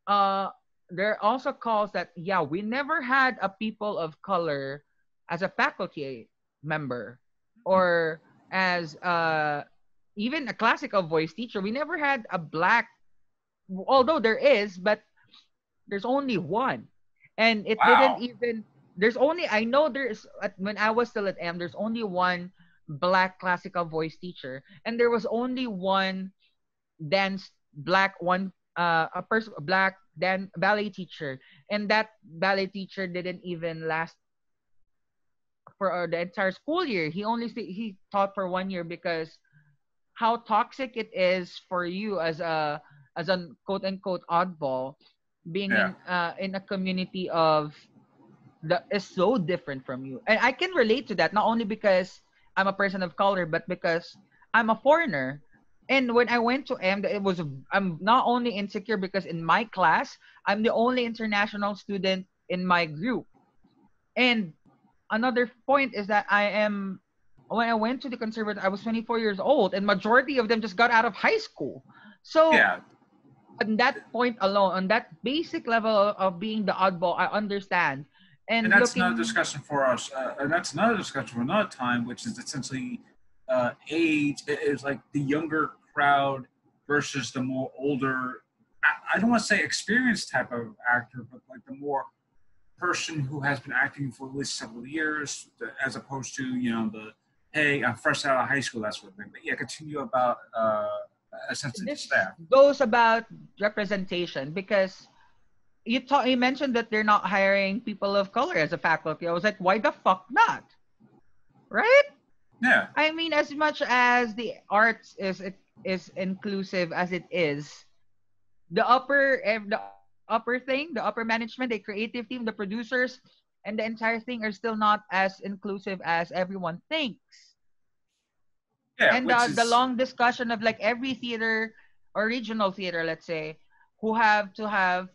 uh there are also calls that, yeah, we never had a people of color as a faculty member, or as even a classical voice teacher. We never had a black, although there is, but there's only one. And it didn't Wow. even, there's only, I know there's, when I was still at M, there's only one black classical voice teacher, and there was only one dance black one, a person, a black dan ballet teacher, and that ballet teacher didn't even last for the entire school year. He taught for 1 year, because how toxic it is for you as a quote unquote oddball, being Yeah. in a community of that is so different from you. And I can relate to that, not only because I'm a person of color, but because I'm a foreigner. And when I went to M, I'm not only insecure because in my class I'm the only international student in my group. And another point is that when I went to the conservative, I was 24 years old, and majority of them just got out of high school. So Yeah. on that point alone, on that basic level of being the oddball, I understand. And And that's another looking, discussion for us, and that's another discussion for another time, which is essentially age is like the younger crowd versus the more older. I don't want to say experienced type of actor, but like the more person who has been acting for at least several years, as opposed to the hey, I'm fresh out of high school, that sort of thing. But yeah, continue about essentially the this staff. goes about representation, because you mentioned that they're not hiring people of color as a faculty. I was like, why the fuck not? Right? Yeah, I mean, as much as the arts is inclusive as it is, the upper thing, the upper management, the creative team, the producers, and the entire thing are still not as inclusive as everyone thinks. yeah, And which the is long discussion of like every theater or regional theater, let's say, who have to have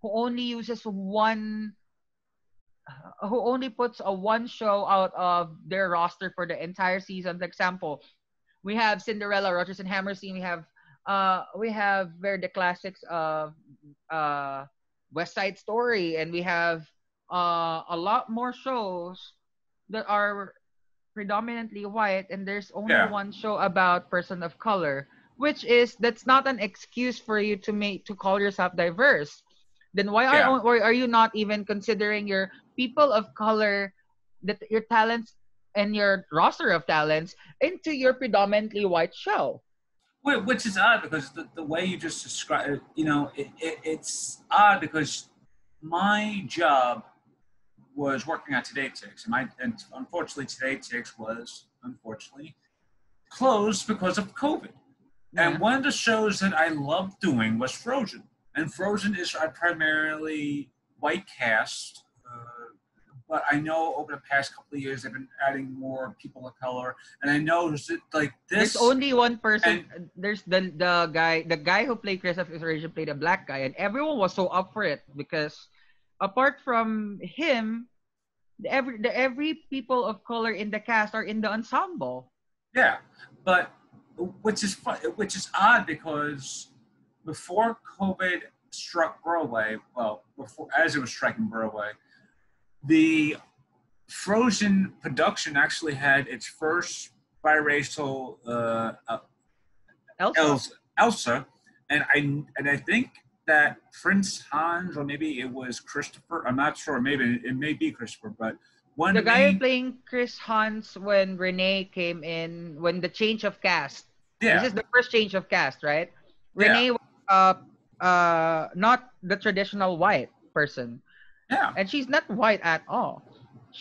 who only uses one who only puts a one show out of their roster for the entire season. For example, we have Cinderella, Rodgers and Hammerstein. We have where the classics of uh West Side Story, and we have a lot more shows that are predominantly white, and there's only yeah, one show about person of color, which is that's not an excuse for you to call yourself diverse. Then yeah. why are you not even considering your people of color, that your talents and your roster of talents into your predominantly white show? Which is odd because the way you just described it, it's odd because my job was working at Today Tix, and unfortunately Today Tix was unfortunately closed because of COVID. And Yeah. one of the shows that I loved doing was Frozen, and Frozen is a primarily white cast. But I know over the past couple of years they've been adding more people of color, and I know like There's this, only one person. and There's the guy who played Chris of Israel played a black guy, and everyone was so up for it because apart from him, every people of color in the cast are in the ensemble. yeah, but which is odd because before COVID struck Broadway, well, before as it was striking Broadway, the Frozen production actually had its first biracial Elsa. Elsa, and I think that Prince Hans or maybe it was Christopher. I'm not sure. Maybe it may be Christopher, but one The of the guy main playing Chris Hans when Renee came in, when the change of cast. This yeah is the first change of cast, right? yeah Renee was not the traditional white person, yeah and she's not white at all.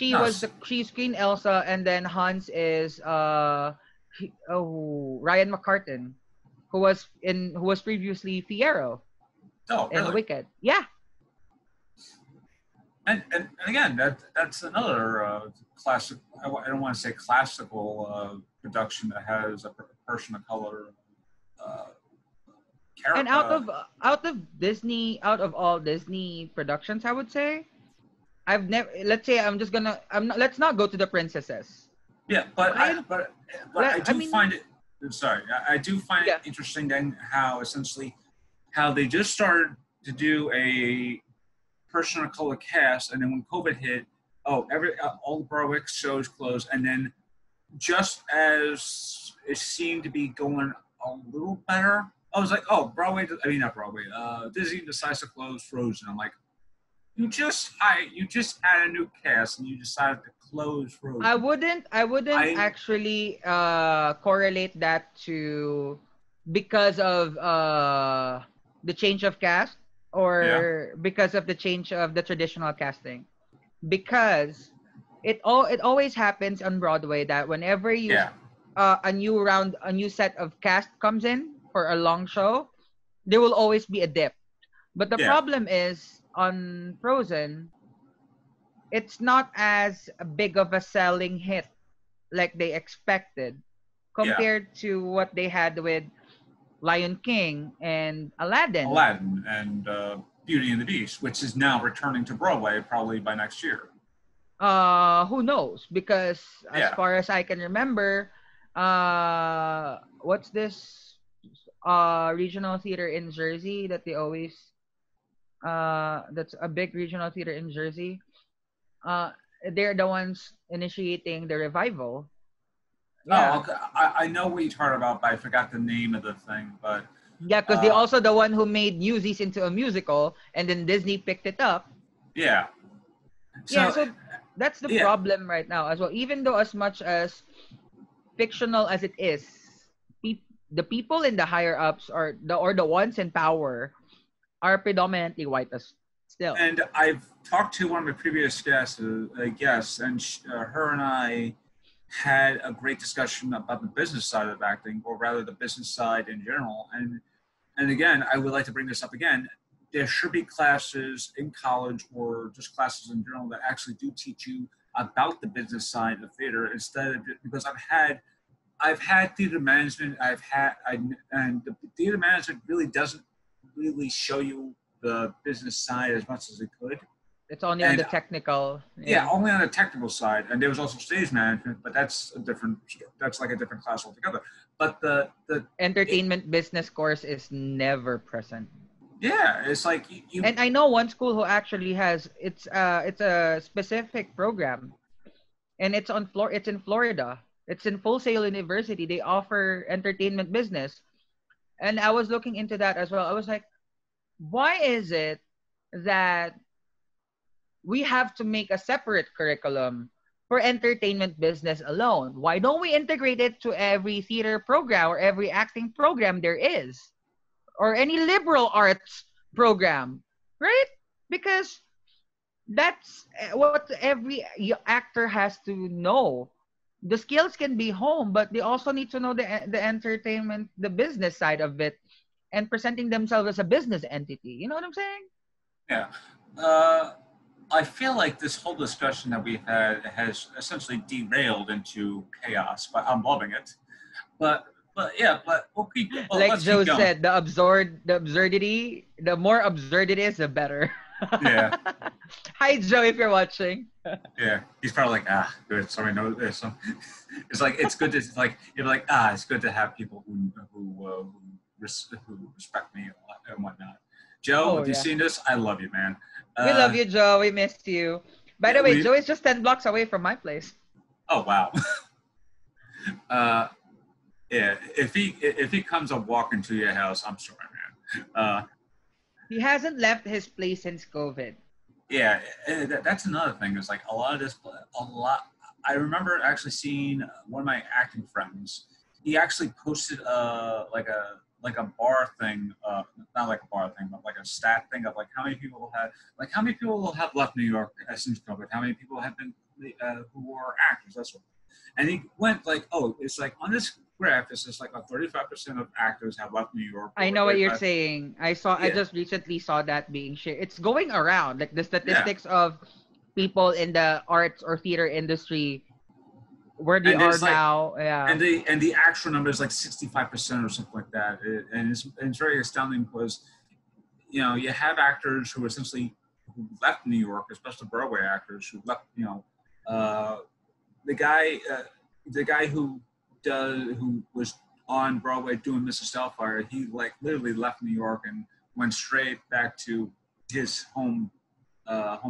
no She's Queen Elsa, and then Hans is Ryan McCartan, who was previously Fiyero oh in really. Wicked. Yeah. And again, that's another classic. I don't want to say classical production that has a person of color uh, And character. out of all Disney productions, I would say I've never. Let's say I'm just gonna. I'm not. Let's not go to the princesses. Yeah, but I Lion. but but I I do mean, find it. Sorry, I do find it yeah. interesting then how essentially how they just started to do a person of color cast, and then when COVID hit, all the Broadway shows closed, and then just as it seemed to be going a little better, I was like, oh, not Broadway. Disney decides to close Frozen. I'm like, you just had a new cast and you decided to close Frozen. I wouldn't actually correlate that to because of the change of cast or because of the change of the traditional casting. Because it always happens on Broadway that whenever a new set of cast comes in for a long show, there will always be a dip. But the problem is on Frozen, it's not as big of a selling hit like they expected compared to what they had with Lion King and Aladdin. Aladdin and Beauty and the Beast, which is now returning to Broadway probably by next year. Who knows? Because as far as I can remember, what's this regional theater in Jersey that they always that's a big regional theater in Jersey. They're the ones initiating the revival. Yeah. Oh, okay. I know what you're talking about, but I forgot the name of the thing. But yeah, because they're also the one who made Newsies into a musical, and then Disney picked it up. Yeah. So that's the problem right now as well. Even though as much as fictional as it is, the people in the higher ups or the ones in power are predominantly white as still. And I've talked to one of my previous guests, and her and I had a great discussion about the business side of acting, or rather the business side in general. And again, I would like to bring this up again. There should be classes in college or just classes in general that actually do teach you about the business side of theater instead of, because I've had theater management. And the theater management really doesn't really show you the business side as much as it could. It's only on the technical. Yeah, only on the technical side. And there was also stage management, but that's like a different class altogether. But the entertainment business course is never present. Yeah, it's like you. And I know one school who actually has it's a specific program, and it's in Florida. It's in Full Sail University. They offer entertainment business, and I was looking into that as well. I was like, why is it that we have to make a separate curriculum for entertainment business alone? Why don't we integrate it to every theater program or every acting program there is? Or any liberal arts program, right? Because that's what every actor has to know. The skills can be home, but they also need to know the entertainment, the business side of it, and presenting themselves as a business entity. You know what I'm saying? Yeah. I feel like this whole discussion that we've had has essentially derailed into chaos, but I'm loving it. But we'll keep. Well, like Joe said, the absurdity, the more absurd it is, the better. Yeah. Hi, Joe, if you're watching. Yeah, he's probably like, good. Sorry, no, there's some. It's like it's good to it's good to have people who respect me and whatnot. Joe, if you've seen this, I love you, man. We love you, Joe. We missed you. By the way, Joe is just 10 blocks away from my place. Oh wow. Yeah, if he comes up walking to your house, I'm sorry, man. He hasn't left his place since COVID. Yeah, that's another thing. It's like a lot. I remember actually seeing one of my acting friends. He actually posted like a bar thing, not like a bar thing, but like a stat thing of like how many people have left New York since COVID, how many people have been who are actors, that's what. And he went like, it's like on this graph, it's just like a 35% of actors have left New York. I know what you're saying. I just recently saw that being shared. It's going around, like the statistics of people in the arts or theater industry where they are now. Yeah. And the actual number is like 65% or something like that. And it's very astounding because, you have actors who essentially left New York, especially Broadway actors who left, the guy who was on Broadway doing Mrs. Doubtfire, he like literally left New York and went straight back to his home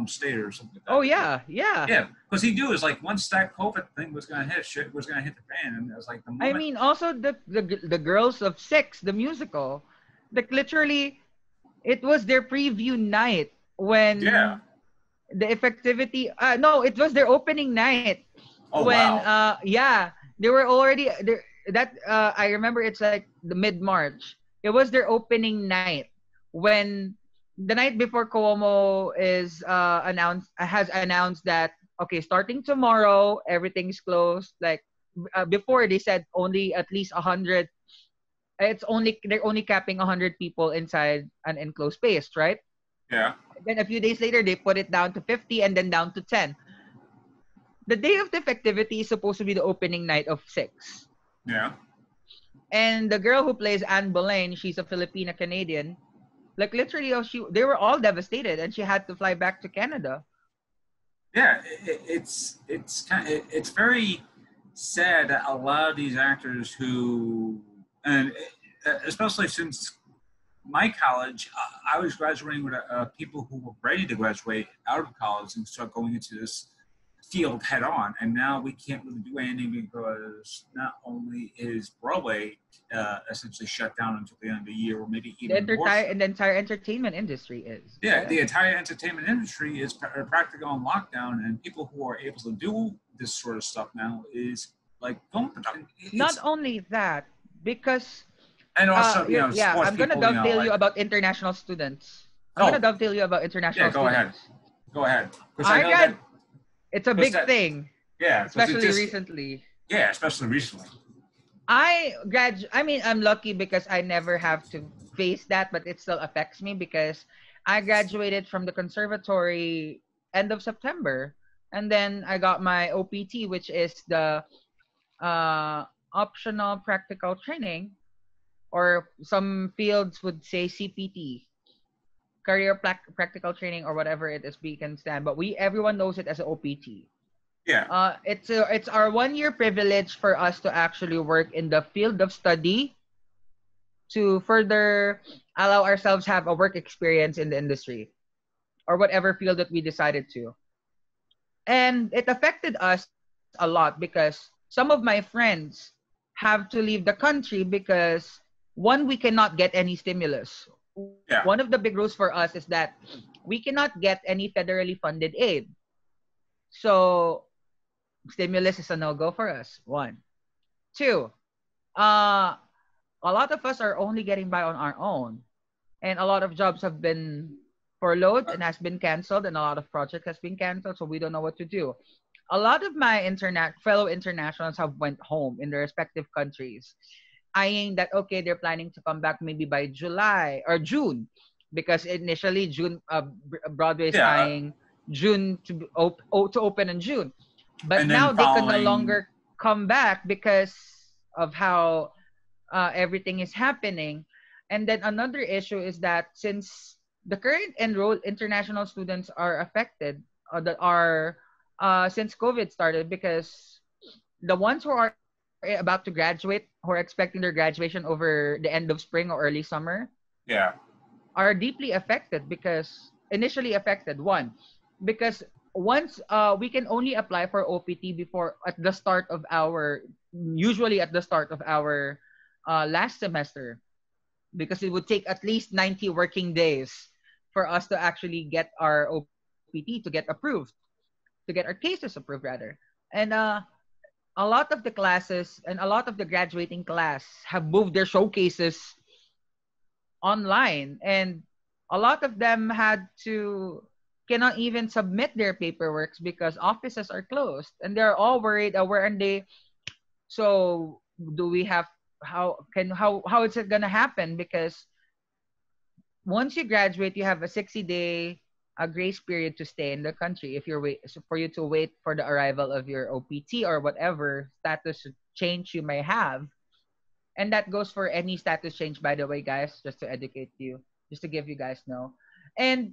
state or something like that. Oh yeah, yeah. Yeah, because he knew it was like once that COVID thing was gonna hit, shit was gonna hit the fan, and it was like the I moment. mean, also the Girls of Six, the musical, like literally, it was their preview night Yeah. when the effectivity. No, it was their opening night Oh when. wow. Yeah, they were already there. That I remember. It's like the mid-March. It was their opening night when the night before Cuomo is announced has announced that okay, starting tomorrow everything's closed. Like before they said only at least 100. It's only they're only capping 100 people inside an enclosed space, right? Yeah. Then a few days later they put it down to 50 and then down to 10. The day of the festivity is supposed to be the opening night of 6. Yeah. And the girl who plays Anne Boleyn, she's a Filipina Canadian. Like literally, they were all devastated, and she had to fly back to Canada. Yeah. It's very sad that a lot of these actors who and especially since my college, I was graduating with people who were ready to graduate out of college and start going into this field head on. And now we can't really do anything because not only is Broadway essentially shut down until the end of the year, or maybe even more. The entire entertainment industry is. Yeah, the entire entertainment industry is practically on lockdown, and people who are able to do this sort of stuff now is like film production. Not only that, because and also, yeah, sports I'm gonna people, dovetail you like, about international students. I'm oh, gonna dovetail you about international yeah, go ahead. students. Go ahead. Because I know that it's a big thing. Yeah, especially recently. Yeah, especially recently. I mean, I'm lucky because I never have to face that, but it still affects me because I graduated from the conservatory end of September, and then I got my OPT, which is the optional practical training, or some fields would say CPT, career practical training, or whatever it is we can stand. But everyone knows it as an OPT. Yeah. It's our 1-year privilege for us to actually work in the field of study to further allow ourselves have a work experience in the industry or whatever field that we decided to. And it affected us a lot because some of my friends have to leave the country because one, we cannot get any stimulus. Yeah. One of the big rules for us is that we cannot get any federally funded aid. So stimulus is a no-go for us. 1. 2, a lot of us are only getting by on our own. And a lot of jobs have been furloughed and has been canceled, and a lot of projects has been canceled, so we don't know what to do. A lot of my fellow internationals have went home in their respective countries, eyeing that, okay, they're planning to come back maybe by July or June, because initially June, Broadway is eyeing June to open in June. But now they can no longer come back because of how everything is happening. And then another issue is that since the current enrolled international students are affected, that are since COVID started, because the ones who are about to graduate, who are expecting their graduation over the end of spring or early summer, yeah, are deeply affected because initially affected. 1, because once we can only apply for OPT before at the start of our usually at the start of our last semester, because it would take at least 90 working days for us to actually get our OPT to get approved, to get our cases approved rather. And a lot of the classes and a lot of the graduating class have moved their showcases online, and a lot of them cannot even submit their paperwork because offices are closed, and they're all worried, where are they? So do we have how is it gonna happen? Because once you graduate, you have a 60-day grace period to stay in the country if you're for you to wait for the arrival of your OPT or whatever status change you may have. And that goes for any status change, by the way, guys, just to educate you, just to give you guys know. And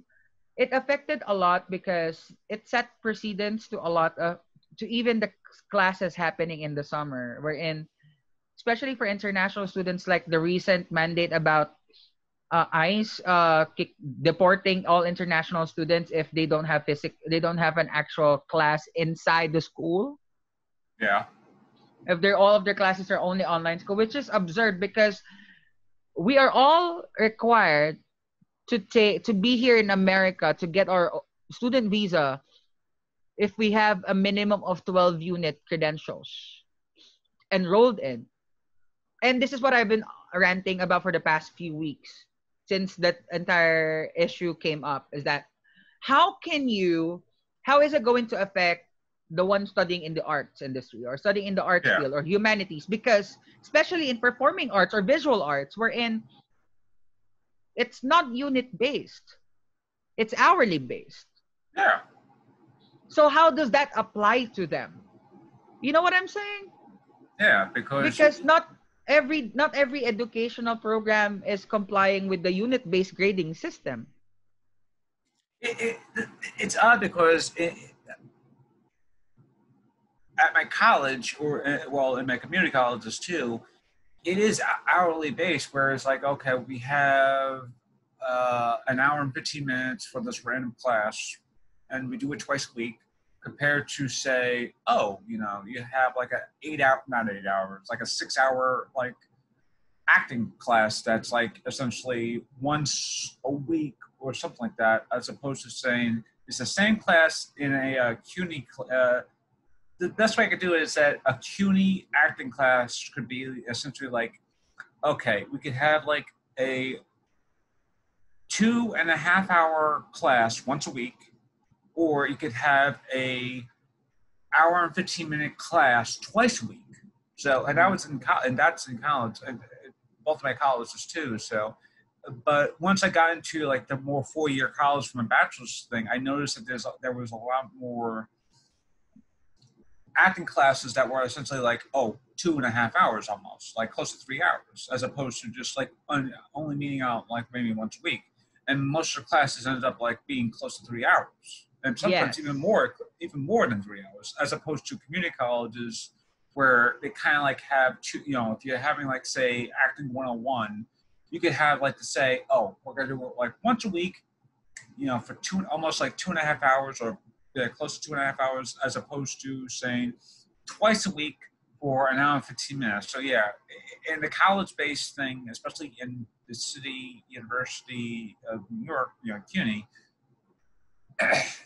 it affected a lot because it set precedence to a lot of, to even the classes happening in the summer, wherein, especially for international students, like the recent mandate about ICE deporting all international students if they don't have an actual class inside the school. Yeah. If they're all of their classes are only online school, which is absurd because we are all required to be here in America to get our student visa if we have a minimum of 12 unit credentials enrolled in. And this is what I've been ranting about for the past few weeks since that entire issue came up, is that how can you how is it going to affect the one studying in the arts industry or studying in the arts Yeah. field or humanities, because especially in performing arts or visual arts wherein it's not unit based, it's hourly based. Yeah. So how does that apply to them? You know what I'm saying? Yeah. Because Because not every educational program is complying with the unit based grading system. it, it's odd because at my college, or well, in my community colleges too, it is hourly based. Whereas, like, okay, we have an hour and 15 minutes for this random class, and we do it twice a week. Compared to say, oh, you have like a 8 hour, not 8 hours, like a 6 hour like acting class that's like essentially once a week or something like that, as opposed to saying it's the same class in a CUNY. The best way I could do it is that a CUNY acting class could be essentially like, okay, we could have like a 2.5 hour class once a week, or you could have a hour and 15 minute class twice a week. So, and I was in college, and that's in college, and both of my colleges too. So, but once I got into like the more 4 year college from a bachelor's thing, I noticed that there was a lot more acting classes that were essentially like, oh, 2.5 hours almost, like close to 3 hours, as opposed to just like only meeting out like maybe once a week. And most of the classes ended up like being close to 3 hours, and sometimes Yes. even more than 3 hours, as opposed to community colleges where they kind of like have two. If you're having like say acting 101, you could have like to say, oh, we're gonna do it like once a week, for almost like 2.5 hours, or close to 2.5 hours, as opposed to saying twice a week for an hour and 15 minutes. So yeah, in the college-based thing, especially in the city university of New York, CUNY,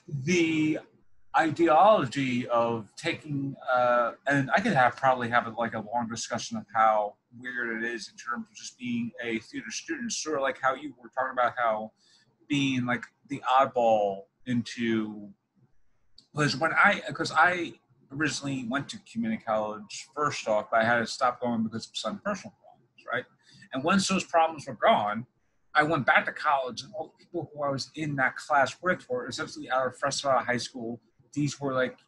the ideology of taking and I could probably have like a long discussion of how weird it is in terms of just being a theater student, sort of like how you were talking about how being like the oddball into, because I originally went to community college first off, but I had to stop going because of some personal problems, right? And once those problems were gone, I went back to college, and all the people who I was in that class with were essentially out of fresh out of high school. These were like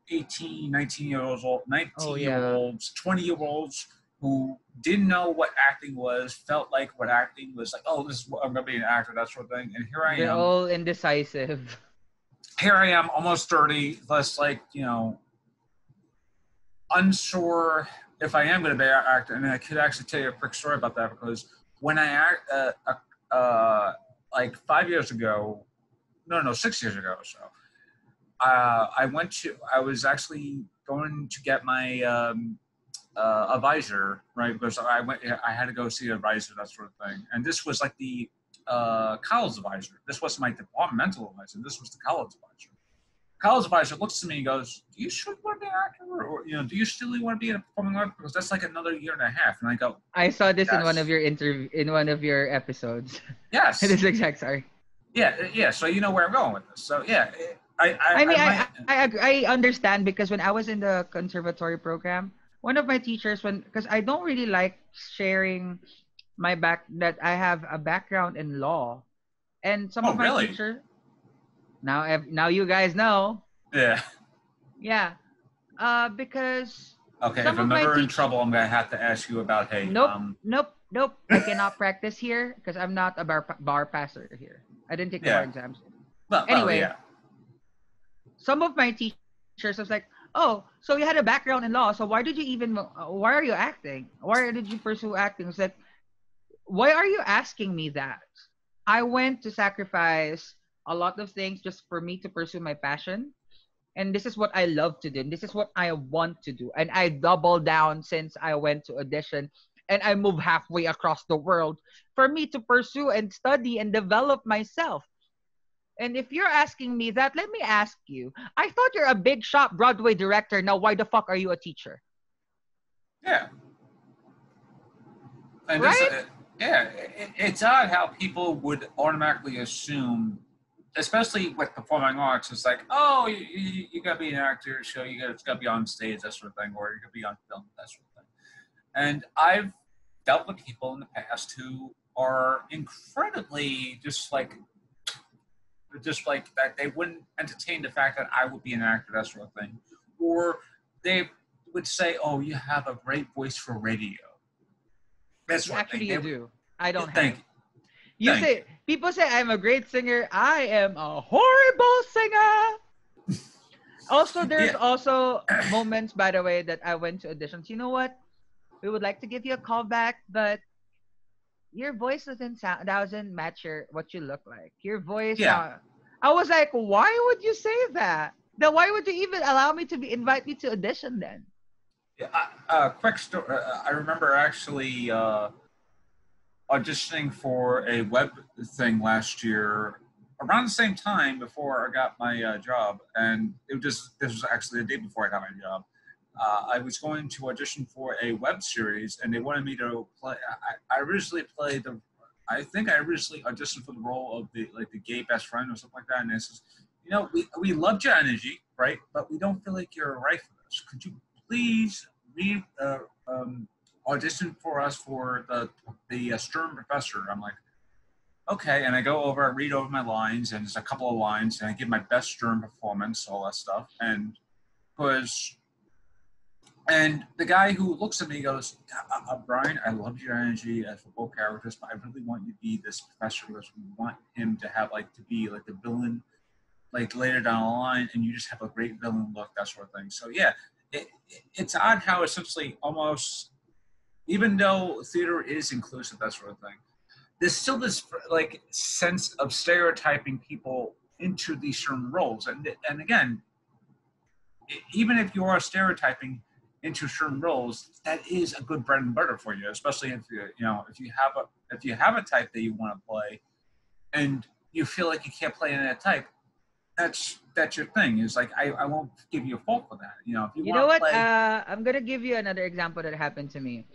18, 19 years old, Oh 19 year yeah. olds, 20-year-olds who didn't know what acting was, felt like what acting was like. Oh, this is what I'm gonna be an actor, that sort of thing. And They're all indecisive. here I am, almost 30, less like unsure if I am going to be an actor. And I could actually tell you a quick story about that, because when I act, like 5 years ago, no, 6 years ago or so, I was actually going to get my advisor, right? Because I had to go see an advisor, that sort of thing. And this was like the college advisor. This wasn't my departmental advisor. This was the college advisor. College advisor looks at me and goes, "Do you still want to be an actor, or do you still want to be in a performing arts? Because that's like another year and a half." And I go, I saw this in one of "Yes, your in one of your episodes. yes, This exact sorry. yeah." So you know where I'm going with this. So yeah, I I mean, might. I understand because when I was in the conservatory program, one of my teachers, because I don't really like sharing that I have a background in law, and some Oh of my really? teacher now you guys know, Yeah. yeah, because Okay. If some of I'm my ever in teach trouble, I'm gonna have to ask you about, hey, nope, I cannot practice here because I'm not a bar passer here. I didn't take the bar yeah. exams. Well, Anyway, yeah. some of my teachers was like, "Oh, so you had a background in law, so why are you acting? Why did you pursue acting?" It's like why are you asking me that? I went to sacrifice a lot of things just for me to pursue my passion. And this is what I love to do. And this is what I want to do. And I double down since I went to audition and I moved halfway across the world for me to pursue and study and develop myself. And if you're asking me that, let me ask you. I thought you're a big shot Broadway director. Now, why the fuck are you a teacher? Yeah. And this, Right? yeah, it's odd how people would automatically assume, especially with performing arts, it's like, oh, you gotta be an actor, so it's gotta be on stage, that sort of thing, or you gotta be on film, that sort of thing. And I've dealt with people in the past who are incredibly just like that. They wouldn't entertain the fact that I would be an actor, that sort of thing, or they would say, "Oh, you have a great voice for radio." That sort of thing. Actually, you do. I don't have Thank it. you, You thank say, people say I'm a great singer. I am a horrible singer. Also, you. there's Yeah, also moments, by the way, that I went to auditions. You know what? We would like to give you a call back, but your voice doesn't match what you look like. Your voice yeah. sound. I was like, why would you say that? Then why would you even allow me to invite me to audition then? Yeah, quick story. I remember actually auditioning for a web thing last year around the same time before I got my job, and this was actually the day before I got my job. I was going to audition for a web series, and they wanted me to play. I originally played the. I think I originally auditioned for the role of the gay best friend or something like that. And it says, we loved your energy, right? But we don't feel like you're right for this. Could you please read audition for us for the Stern professor? I'm like, okay, and I go over, I read over my lines, and there's a couple of lines, and I give my best Stern performance, all that stuff, and was. And the guy who looks at me goes, Bryan, I love your energy as for both characters, but I really want you to be this professor because we want him to have to be like the villain, like later down the line, and you just have a great villain look, that sort of thing. So yeah, it's odd how essentially almost, even though theater is inclusive, that sort of thing, there's still this sense of stereotyping people into these certain roles, and again, even if you are stereotyping into certain roles, that is a good bread and butter for you, especially if if you have a type that you want to play, and you feel like you can't play in that type. That's your thing. Is like I won't give you a fault for that. If you You know want to what? play, I'm gonna give you another example that happened to me.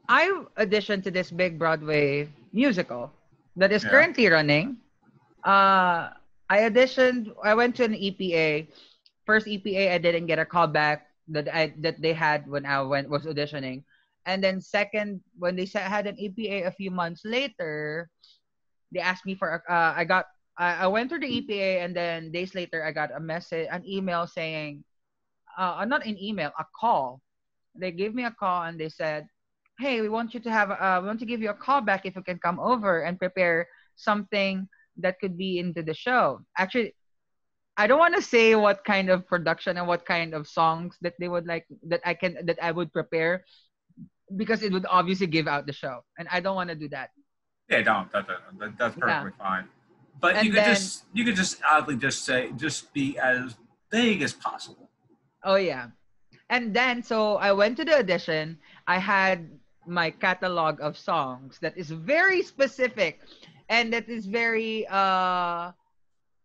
I auditioned to this big Broadway musical that is yeah, currently running. Uh, I auditioned. I went to an EPA. First EPA, I didn't get a call back that they had when I was auditioning, and then second, when they had an EPA a few months later, they asked me for. I went through the EPA, and then days later, I got an email saying, not an email, a call. They gave me a call and they said, "Hey, we want to give you a call back if you can come over and prepare something that could be into the show." Actually, I don't want to say what kind of production and what kind of songs that they would like that I would prepare because it would obviously give out the show, and I don't want to do that. yeah, don't. That's Yeah, perfectly fine. But and then you could just oddly just be as vague as possible. oh yeah, and then so I went to the audition. I had my catalog of songs that is very specific, and that is very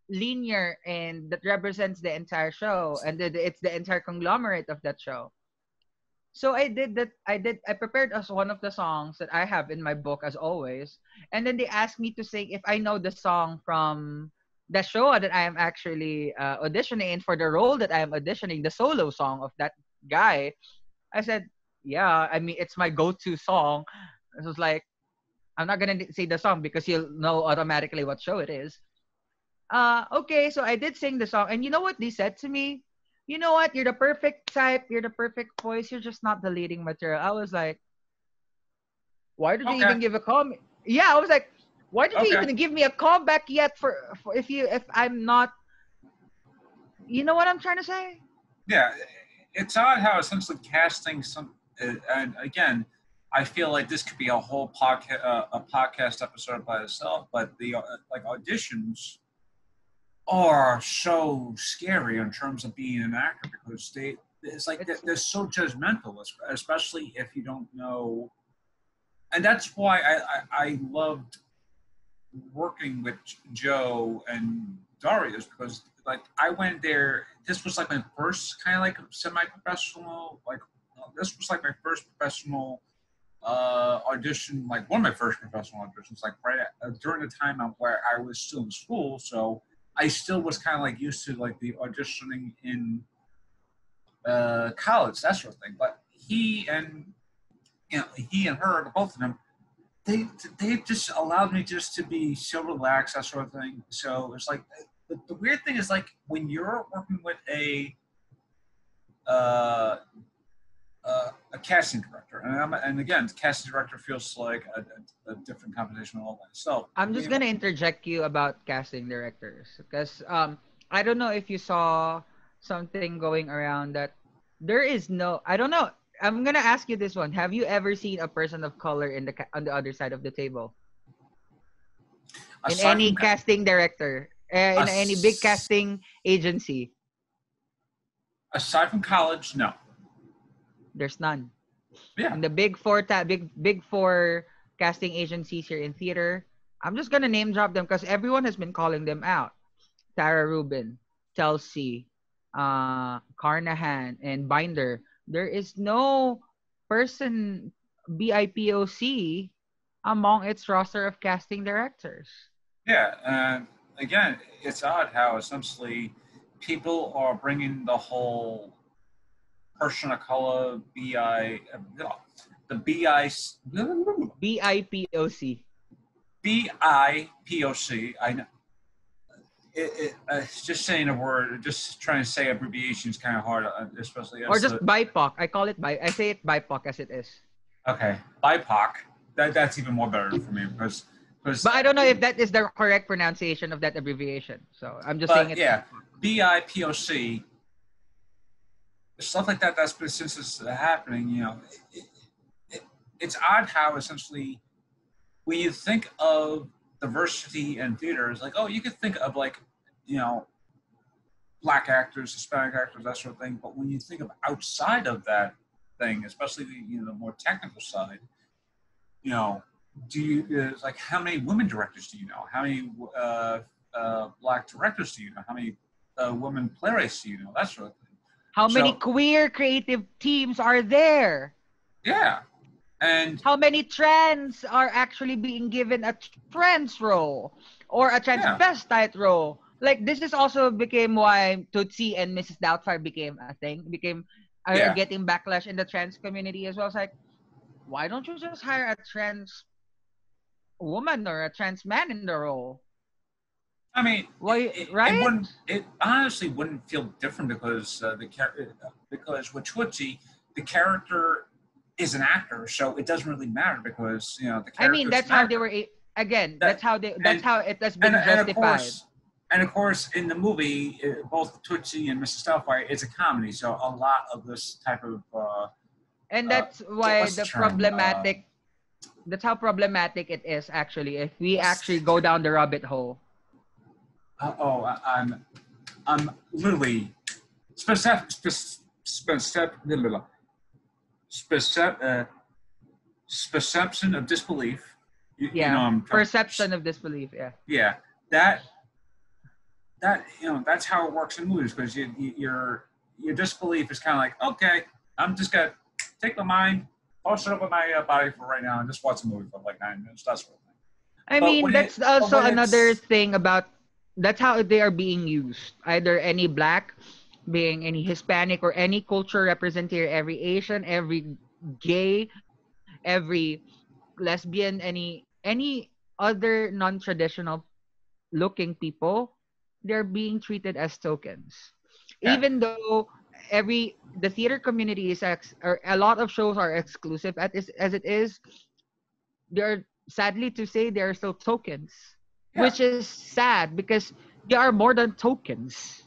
linear and that represents the entire show and it's the entire conglomerate of that show. So I did that. I prepared as one of the songs that I have in my book as always. And then they asked me to sing if I know the song from the show that I am actually auditioning in for the role that I am auditioning, the solo song of that guy. I said, yeah, I mean, it's my go-to song. It was like, I'm not going to say the song because you'll know automatically what show it is. Okay, so I did sing the song. And you know what they said to me? You know what? You're the perfect type. You're the perfect voice. You're just not the leading material. I was like, why did you Okay, even give a call? Yeah, I was like, why did you okay, even give me a call back yet for if I'm not, you know what I'm trying to say? yeah. It's odd how essentially casting some, and again, I feel like this could be a whole podcast episode by itself. But the like auditions are so scary in terms of being an actor because it's like they're so judgmental, especially if you don't know. And that's why I loved working with Joe and Darius because like I went there. This was like my first kind of like semi-professional. Like this was like my first professional audition. Like one of my first professional auditions. Like right during the time where I was still in school, so I still was kind of like used to like the auditioning in college, that sort of thing. But he and he and her, both of them, they just allowed me just to be so relaxed, that sort of thing. So it's like the weird thing is like when you're working with uh, a casting director, and again, the casting director feels like a different combination of all that. So I'm just gonna interject you about casting directors because I don't know if you saw something going around that there is no, I don't know. I'm gonna ask you this one. Have you ever seen a person of color on the other side of the table in aside any from casting director in any big as, casting agency? aside from college, no. There's none. Yeah, In the big four casting agencies here in theater, I'm just gonna name drop them because everyone has been calling them out. Tara Rubin, Chelsea, Carnahan, and Binder. There is no person BIPOC among its roster of casting directors. yeah, and again, it's odd how essentially people are bringing the whole person of color the BIPOC. BIPOC. I know just saying a word, just trying to say abbreviation is kind of hard, especially Or as just the BIPOC. I call it I say it BIPOC as it is. okay BIPOC. That's even more better for me because But I don't know if that is the correct pronunciation of that abbreviation. So I'm just saying but it. yeah, BIPOC stuff like that. That's been since it's happening. It's odd how essentially when you think of diversity in theater, it's like, oh, you could think of like, you know, black actors, Hispanic actors, that sort of thing. But when you think of outside of that thing, especially the more technical side, you know, like how many women directors do you know? How many black directors do you know? How many women playwrights do you know? That sort of thing. How many So queer creative teams are there? yeah, and How many trans are actually being given a trans role or a yeah, transvestite role? Like this is also became why Tootsie and Mrs. Doubtfire became a thing, became are yeah. getting backlash in the trans community as well. It's like, why don't you just hire a trans woman or a trans man in the role? I mean, Why, right? it honestly wouldn't feel different because because with Twitchy, the character is an actor, so it doesn't really matter because the I mean, character is that's an how they actor. were. Again, That that's and how it has and been justified. of course in the movie, both Twitchy and Mrs. Doubtfire, it's a comedy, so a lot of this type of And that's why what's the the term? problematic that's how problematic it is actually if we What's actually the go term? down the rabbit hole. I'm literally specific specific specific perception of disbelief. Yeah, I'm trying. perception of disbelief. Yeah. Yeah, that that's how it works in movies because your disbelief is kind of like, okay, I'm just gonna take my mind, toss it up with my body for right now, and just watch a movie for like 9 minutes. That's what I think. I But mean, when it that's but also when another it's thing about that's how they are being used. Either any black, being any Hispanic or any culture represented, every Asian, every gay, every lesbian, any other non-traditional looking people, they're being treated as tokens. yeah Even though the theater community is or a lot of shows are exclusive as it is, they're sadly to say they're still tokens, yeah, which is sad because they are more than tokens.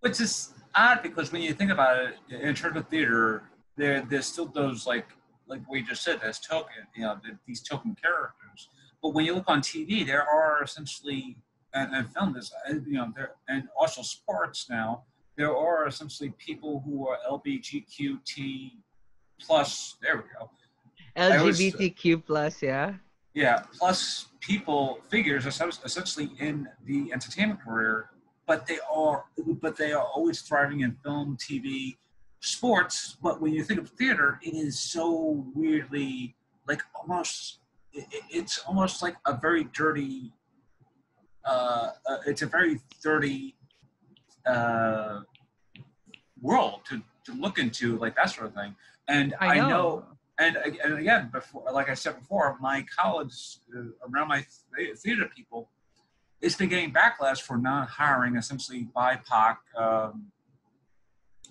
which is odd because when you think about it in terms of theater, there's still those like like we just said, as token, these token characters. But when you look on TV, there are essentially, and film this, there, and also sports now, there are essentially people who are LGBTQT plus. There we go. I always, LGBTQ plus, yeah. yeah, plus figures essentially in the entertainment career, but they are always thriving in film, TV, sports. But when you think of theater, it is so weirdly like it's almost like a very dirty. It's a very dirty uh, world to look into, like that sort of thing. And I I know, know. and again, before, like I said before, my college around my theater people, it's been getting backlash for not hiring essentially BIPOC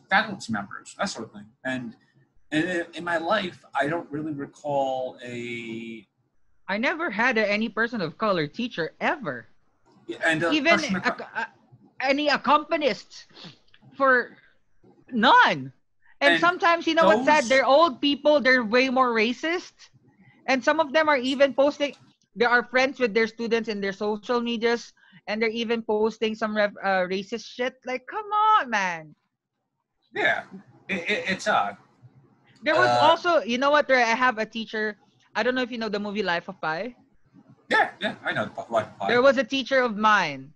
faculty members, that sort of thing. And in my life, I don't really recall I never had any person of color teacher ever. and a Even person of any accompanist for none. And and sometimes, you know what's sad? those They're old people. They're way more racist. And some of them are even posting. They are friends with their students in their social medias, and they're even posting some racist shit. Like, come on, man. yeah, it's odd. There was Uh, also, you know what? There, I have a teacher. I don't know if you know the movie Life of Pi. yeah, I know the Life of Pi. There was a teacher of mine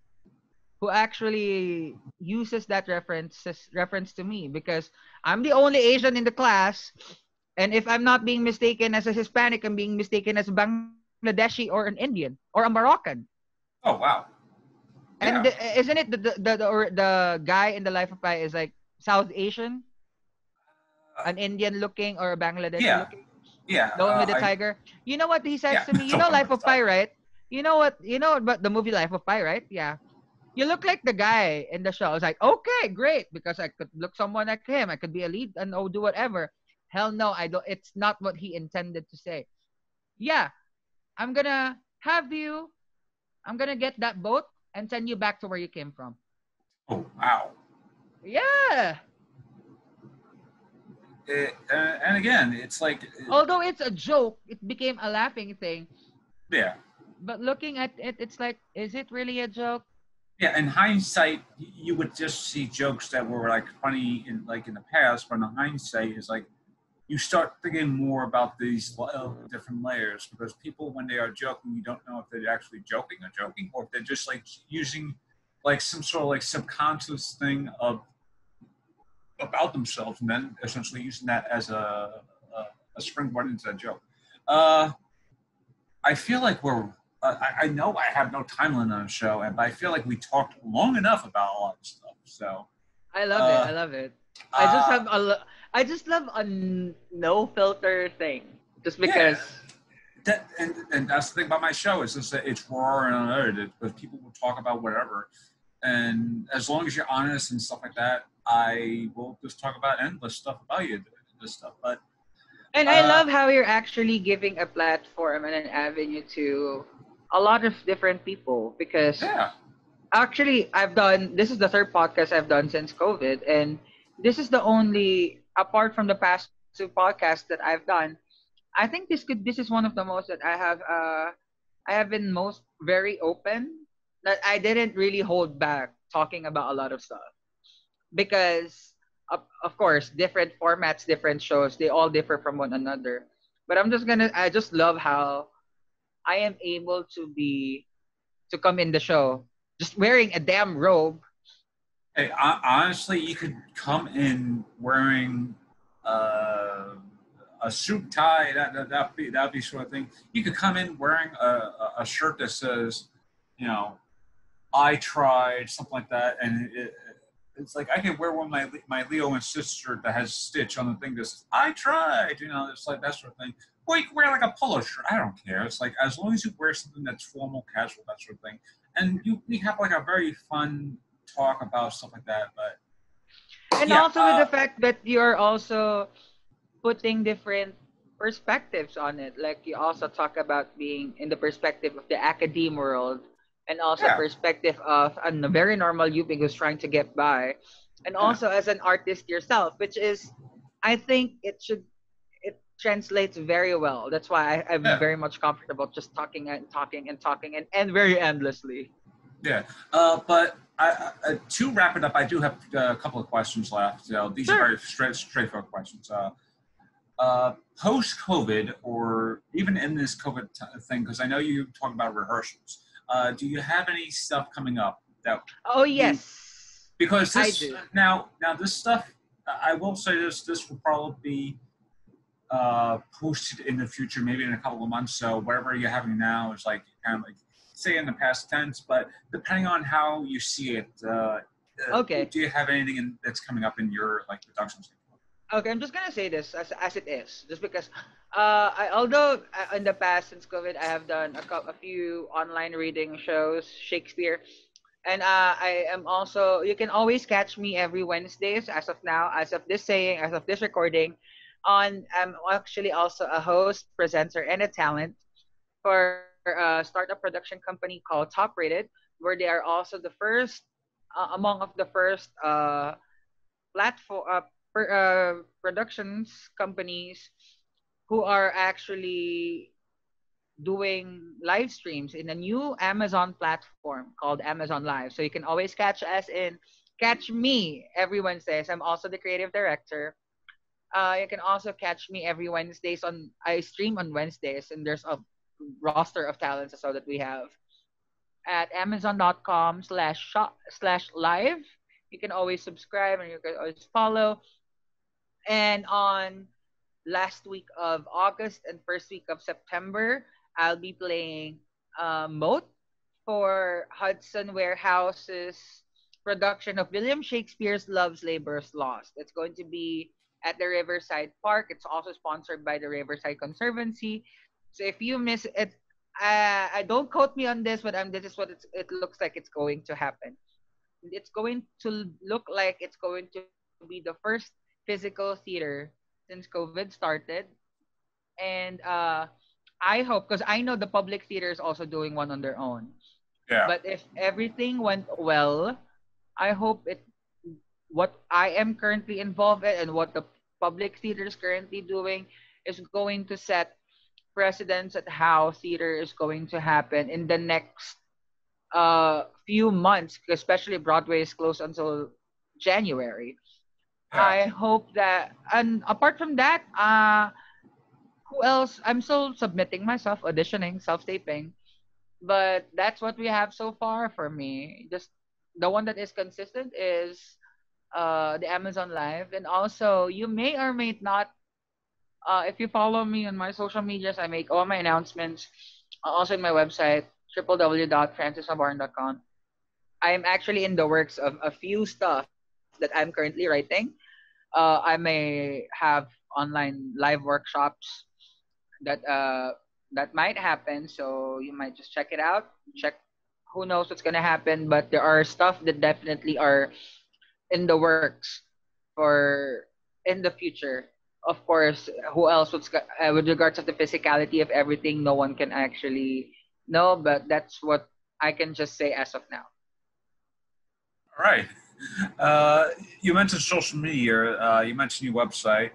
who actually uses that reference to me because I'm the only Asian in the class, and if I'm not being mistaken as a Hispanic, I'm being mistaken as a Bangladeshi or an Indian or a Moroccan. Oh wow, And yeah, isn't it the guy in the Life of Pi is like South Asian, uh, an Indian looking or a Bangladeshi yeah, looking, yeah. the one with the I tiger? You know what he says yeah, to me? You the know one Life with the of Pi, tiger. right? You know what? You know about the movie Life of Pi, right? Yeah. You look like the guy in the show. I was like, okay, great, because I could look someone like him. I could be a lead and do whatever. Hell no, I don't. It's not what he intended to say. Yeah, I'm gonna have you. I'm gonna get that boat and send you back to where you came from. Oh wow. Yeah. And again, it's like, Although it's a joke, it became a laughing thing. yeah, But looking at it, it's like, is it really a joke? yeah. In hindsight, you would just see jokes that were like funny in the past, but in hindsight, is like you start thinking more about these different layers because people, when they are joking, you don't know if they're actually joking, or if they're just like using like some sort of like subconscious thing of about themselves, and then essentially using that as a springboard into a joke. Uh, I feel like I know I have no timeline on the show, but I feel like we talked long enough about a lot of stuff. So, I love it. uh, I love it. I just uh, have I just love a no filter thing. Just yeah, because and that's the thing about my show is just that it's raw and unedited, because people will talk about whatever, and as long as you're honest and stuff like that, I will just talk about endless stuff about you, this stuff. But and I uh, love how you're actually giving a platform and an avenue to a lot of different people because yeah, actually I've done this is the third podcast I've done since COVID, and this is the only, apart from the past two podcasts that I've done, I think this is one of the most that I have been most very open, that I didn't really hold back talking about a lot of stuff because of course different formats, different shows, they all differ from one another. But I just love how I am able to come in the show just wearing a damn robe. hey, honestly, you could come in wearing uh, a suit tie. That'd be sort of thing. You could come in wearing a shirt that says, you know, I tried, something like that, and it's like I could wear one of my Leo and Sis shirt that has Stitch on the thing that says I tried. It's like that sort of thing. Or you can wear like a polo shirt. I don't care. It's like as long as you wear something that's formal, casual, that sort of thing, and we have like a very fun talk about stuff like that. But And yeah, also with the fact that you're also putting different perspectives on it. Like you also talk about being in the perspective of the academe world and also yeah, perspective of a very normal Yuping who's trying to get by. And yeah, also as an artist yourself, which is I think it translates very well. That's why I'm Yeah, very much comfortable just talking and talking and talking and very endlessly. yeah. But to wrap it up, I do have a couple of questions left. These are Sure. very straightforward questions. Post COVID, or even in this COVID thing, because I know you talk about rehearsals. Do you have any stuff coming up that Oh you? yes, Because I this do. now this stuff, I will say this will probably be posted in the future, maybe in a couple of months. So whatever you're having now is like kind of like say in the past tense, but depending on how you see it, Okay. do you have anything that's coming up in your like productions? Okay, I'm just gonna say this as it is, just because I although in the past since COVID I have done a few online reading shows Shakespeare, and I am also you can always catch me every Wednesdays as of now, as of this saying, as of this recording, on I'm actually also a host, presenter, and a talent for a startup production company called Top Rated, where they are also the first among of the first platform productions companies who are actually doing live streams in a new Amazon platform called Amazon Live. So you can always catch us in catch me every Wednesdays. I'm also the creative director. You can also catch me every Wednesdays on I stream on Wednesdays and there's a roster of talents as well that we have at amazon.com/shop/live. You can always subscribe and you can always follow. And on last week of August and first week of September, I'll be playing Moat for Hudson Warehouse's production of William Shakespeare's Love's Labour's Lost. It's going to be at the Riverside Park. It's also sponsored by the Riverside Conservancy. So if you miss it, I don't quote me on this, but this is what it looks like it's going to happen. It's going to look like it's going to be the first physical theater since COVID started. And I hope, because I know the public theater is also doing one on their own. Yeah, But if everything went well, I hope it what I am currently involved in and what the public theater is currently doing is going to set precedents at how theater is going to happen in the next few months, especially Broadway is closed until January. yeah. I hope that, and apart from that, who else? I'm still submitting myself, auditioning, self-taping, but that's what we have so far for me. Just the one that is consistent is the Amazon Live, and also you may or may not. If you follow me on my social medias, I make all my announcements. Also in my website www.francismabborang.com. I'm actually in the works of a few stuff that I'm currently writing. I may have online live workshops that might happen. So you might just check it out. Check. Who knows what's gonna happen? But there are stuff that definitely are in the works for in the future. Of course, who else? With regards of the physicality of everything, no one can actually know. But that's what I can just say as of now. All right. You mentioned social media. You mentioned your website.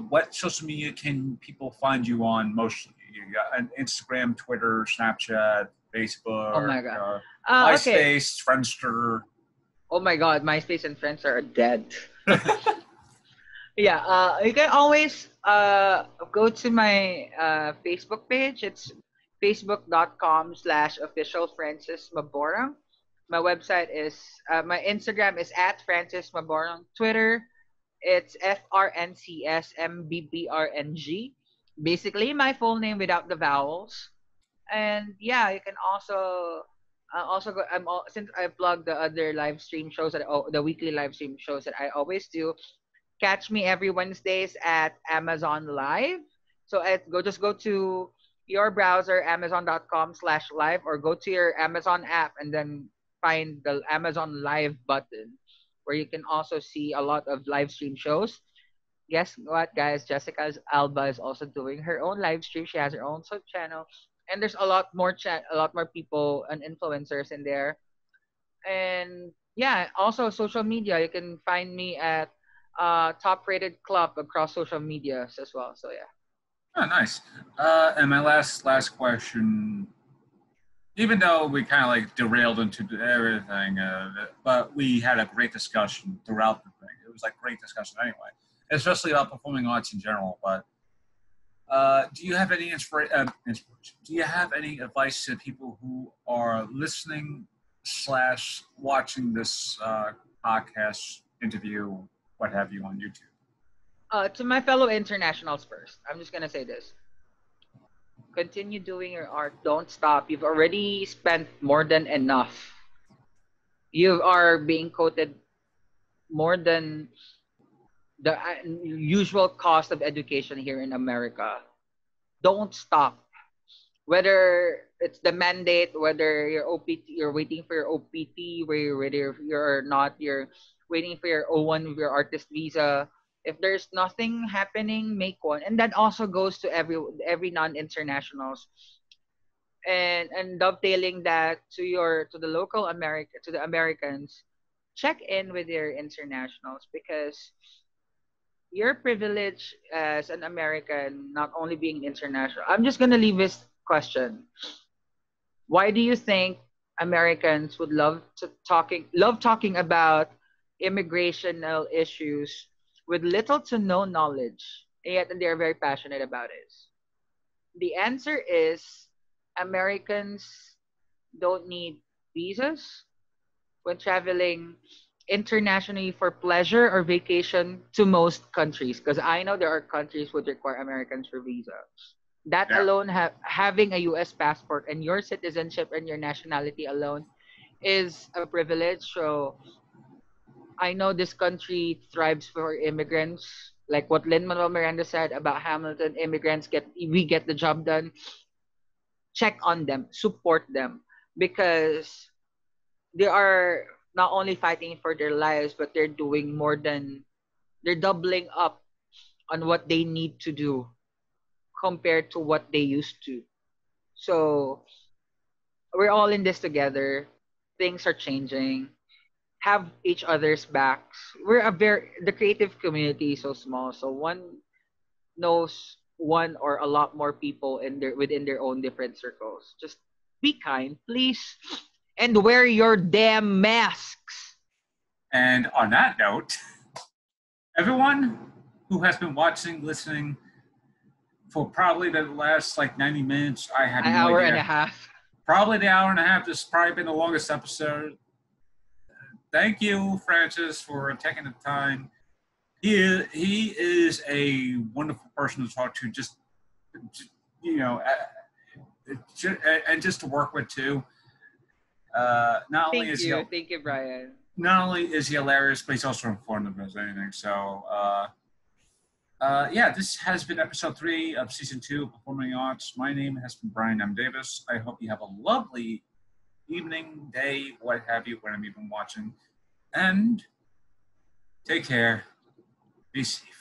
What social media can people find you on mostly? You got an Instagram, Twitter, Snapchat, Oh Facebook, my god. Okay. MySpace, Friendster. Oh my god, MySpace and friends are dead. Yeah, you can always go to my Facebook page. It's facebook.com/official Francis Mabborang. My website is my Instagram is at Francis Mabborang. Twitter, it's FRNCSMBBRNG. Basically, my full name without the vowels. And yeah, you can also go. Since I plug the other live stream shows the weekly live stream shows that I always do. Catch me every Wednesdays at Amazon Live. So just go to your browser, amazon.com/live, or go to your Amazon app and then find the Amazon Live button where you can also see a lot of live stream shows. Guess what, guys? Jessica Alba is also doing her own live stream. She has her own sub channel, and there's a lot more people and influencers in there. And yeah, also social media. You can find me at top rated club across social medias as well. So yeah. Oh, nice. And my last question, even though we kind of like derailed into everything, but we had a great discussion throughout the thing. It was like great discussion anyway, especially about performing arts in general. But do you have any inspiration? Do you have any advice to people who are listening slash watching this podcast interview, what have you, on YouTube? To my fellow internationals first, I'm just gonna say this: continue doing your art. Don't stop. You've already spent more than enough. You are being quoted more than the usual cost of education here in America. Don't stop. Whether it's the mandate, whether your OPT, you're waiting for your OPT, whether you're not, you're waiting for your O1 of your artist visa. If there's nothing happening, make one, and that also goes to every non-internationals. And dovetailing that to the local America to the Americans, check in with your internationals because your privilege as an American, not only being international. I'm just gonna leave this question: why do you think Americans would love talking about immigrational issues with little to no knowledge, and yet they're very passionate about it? The answer is Americans don't need visas when traveling internationally for pleasure or vacation to most countries, because I know there are countries would require Americans for visa. That Yeah. alone, having a US passport and your citizenship and your nationality alone is a privilege. So I know this country thrives for immigrants. Like what Lin Manuel Miranda said about Hamilton, immigrants we get the job done. Check on them, support them, because they are not only fighting for their lives, but they're doubling up on what they need to do compared to what they used to. So we're all in this together. Things are changing. Have each other's backs. The creative community is so small, so one knows one or a lot more people within their own different circles. Just be kind, please, and wear your damn masks. And on that note, everyone who has been watching, listening for probably the last like 90 minutes, I have An no hour and a idea. half. Probably the hour and a half. This has probably been the longest episode. Thank you, Francis, for taking the time. He is a wonderful person to talk to. Just you know, and just to work with too. Not only is he Thank you, Brian. not only is he hilarious, but he's also informative as anything. So, yeah, this has been episode 3 of season 2 of Performing Arts. My name has been Bryan M. Davis. I hope you have a lovely evening, day, what have you, whenever you've been watching. And take care. Be safe.